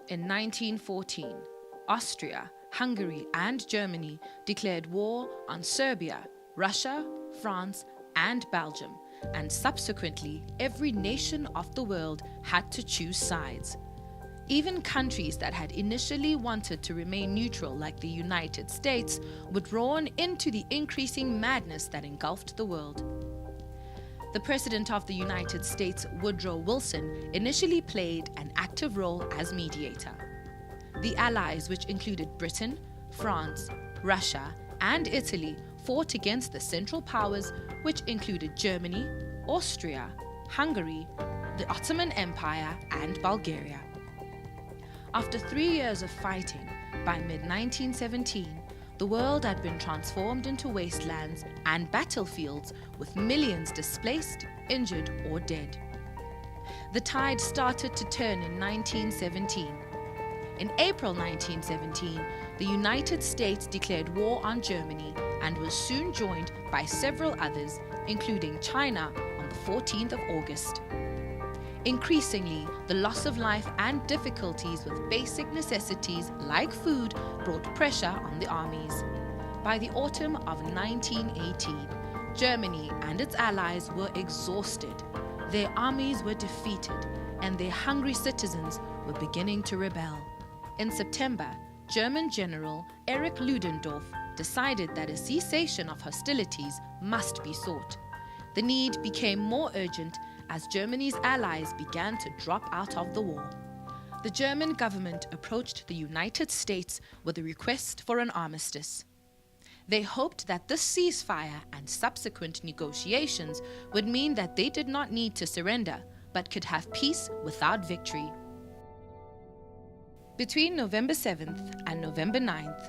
In 1914, Austria, Hungary, and Germany declared war on Serbia, Russia, France, and Belgium, and subsequently every nation of the world had to choose sides. Even countries that had initially wanted to remain neutral, like the United States, were drawn into the increasing madness that engulfed the world. The President of the United States, Woodrow Wilson, initially played an active role as mediator. The Allies, which included Britain, France, Russia, and Italy, fought against the Central Powers, which included Germany, Austria, Hungary, the Ottoman Empire, and Bulgaria. After 3 years of fighting, by mid-1917, the world had been transformed into wastelands and battlefields with millions displaced, injured, or dead. The tide started to turn in 1917. In April 1917, the United States declared war on Germany and was soon joined by several others, including China on the 14th of August. Increasingly, the loss of life and difficulties with basic necessities like food brought pressure on the armies. By the autumn of 1918, Germany and its allies were exhausted. Their armies were defeated, and their hungry citizens were beginning to rebel. In September, German General Erich Ludendorff decided that a cessation of hostilities must be sought. The need became more urgent as Germany's allies began to drop out of the war. The German government approached the United States with a request for an armistice. They hoped that this ceasefire and subsequent negotiations would mean that they did not need to surrender, but could have peace without victory. Between November 7th and November 9th,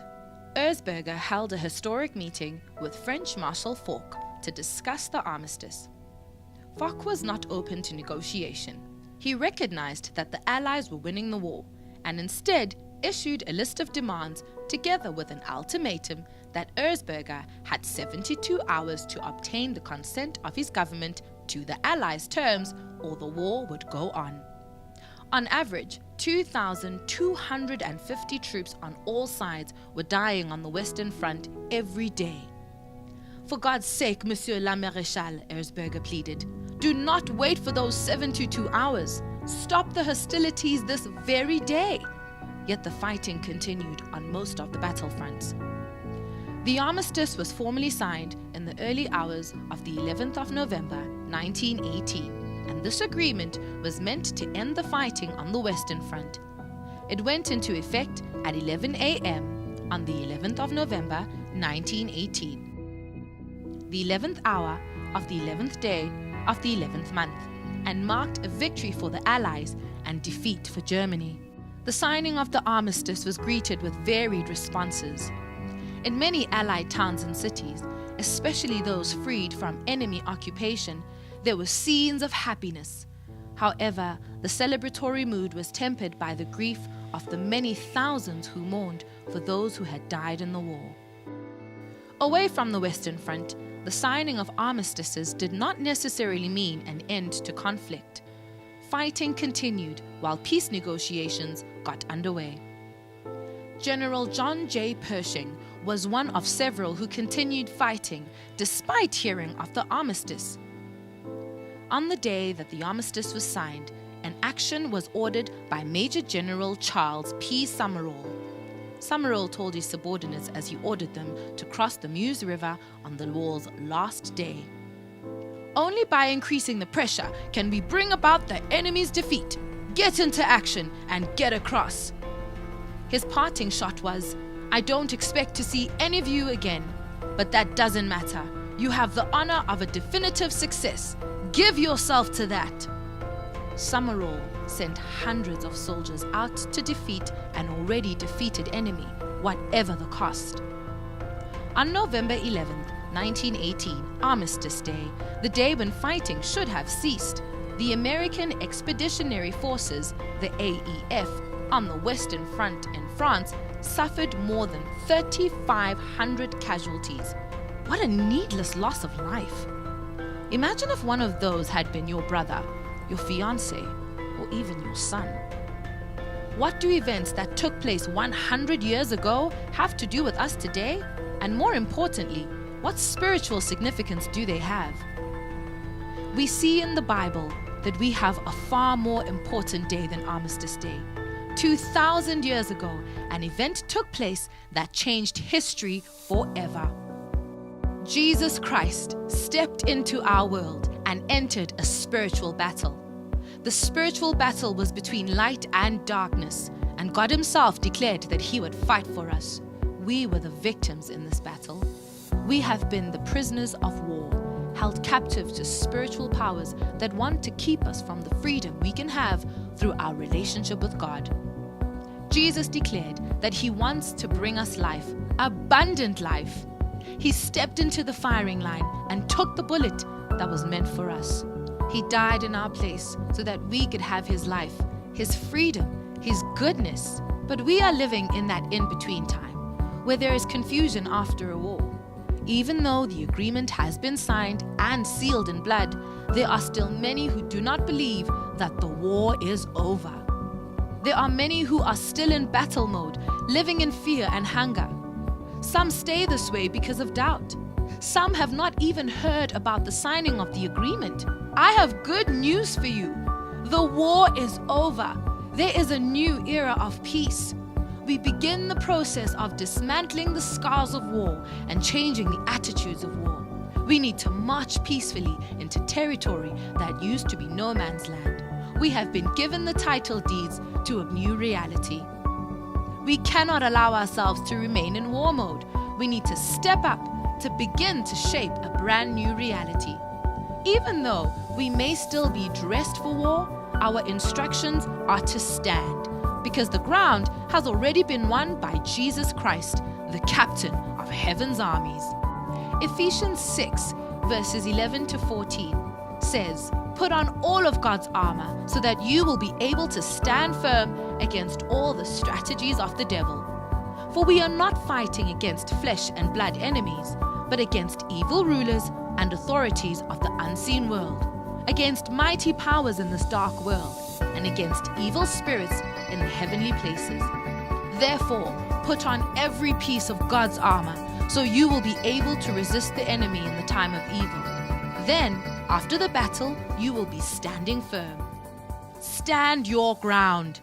Erzberger held a historic meeting with French Marshal Foch to discuss the armistice. Foch was not open to negotiation. He recognized that the Allies were winning the war and instead issued a list of demands together with an ultimatum that Erzberger had 72 hours to obtain the consent of his government to the Allies' terms or the war would go on. On average, 2,250 troops on all sides were dying on the Western Front every day. "For God's sake, Monsieur le Maréchal," Erzberger pleaded, "do not wait for those 72 hours. Stop the hostilities this very day." Yet the fighting continued on most of the battlefronts. The armistice was formally signed in the early hours of the 11th of November, 1918, and this agreement was meant to end the fighting on the Western Front. It went into effect at 11 a.m. on the 11th of November, 1918. The 11th hour of the 11th day of the 11th month, and marked a victory for the Allies and defeat for Germany. The signing of the armistice was greeted with varied responses. In many Allied towns and cities, especially those freed from enemy occupation, there were scenes of happiness. However, the celebratory mood was tempered by the grief of the many thousands who mourned for those who had died in the war. Away from the Western Front, the signing of armistices did not necessarily mean an end to conflict. Fighting continued while peace negotiations got underway. General John J. Pershing was one of several who continued fighting despite hearing of the armistice. On the day that the armistice was signed, an action was ordered by Major General Charles P. Summerall. Summerall told his subordinates as he ordered them to cross the Meuse River on the war's last day. "Only by increasing the pressure can we bring about the enemy's defeat. Get into action and get across." His parting shot was, "I don't expect to see any of you again, but that doesn't matter. You have the honor of a definitive success. Give yourself to that." Summerall sent hundreds of soldiers out to defeat an already defeated enemy, whatever the cost. On November 11th, 1918, Armistice Day, the day when fighting should have ceased, the American Expeditionary Forces, the AEF, on the Western Front in France suffered more than 3,500 casualties. What a needless loss of life. Imagine if one of those had been your brother, your fiancé, or even your son. What do events that took place 100 years ago have to do with us today? And more importantly, what spiritual significance do they have? We see in the Bible that we have a far more important day than Armistice Day. 2,000 years ago, an event took place that changed history forever. Jesus Christ stepped into our world and entered a spiritual battle. The spiritual battle was between light and darkness, and God Himself declared that He would fight for us. We were the victims in this battle. We have been the prisoners of war, held captive to spiritual powers that want to keep us from the freedom we can have through our relationship with God. Jesus declared that He wants to bring us life, abundant life. He stepped into the firing line and took the bullet that was meant for us. He died in our place so that we could have His life, His freedom, His goodness. But we are living in that in-between time, where there is confusion after a war. Even though the agreement has been signed and sealed in blood, there are still many who do not believe that the war is over. There are many who are still in battle mode, living in fear and hunger. Some stay this way because of doubt. Some have not even heard about the signing of the agreement. I have good news for you. The war is over. There is a new era of peace. We begin the process of dismantling the scars of war and changing the attitudes of war. We need to march peacefully into territory that used to be no man's land. We have been given the title deeds to a new reality. We cannot allow ourselves to remain in war mode. We need to step up to begin to shape a brand new reality. Even though we may still be dressed for war, our instructions are to stand, because the ground has already been won by Jesus Christ, the captain of heaven's armies. Ephesians 6, verses 11 to 14 says, "Put on all of God's armor so that you will be able to stand firm against all the strategies of the devil. For we are not fighting against flesh and blood enemies, but against evil rulers and authorities of the unseen world, against mighty powers in this dark world, and against evil spirits in the heavenly places. Therefore, put on every piece of God's armor, so you will be able to resist the enemy in the time of evil. Then, after the battle, you will be standing firm. Stand your ground.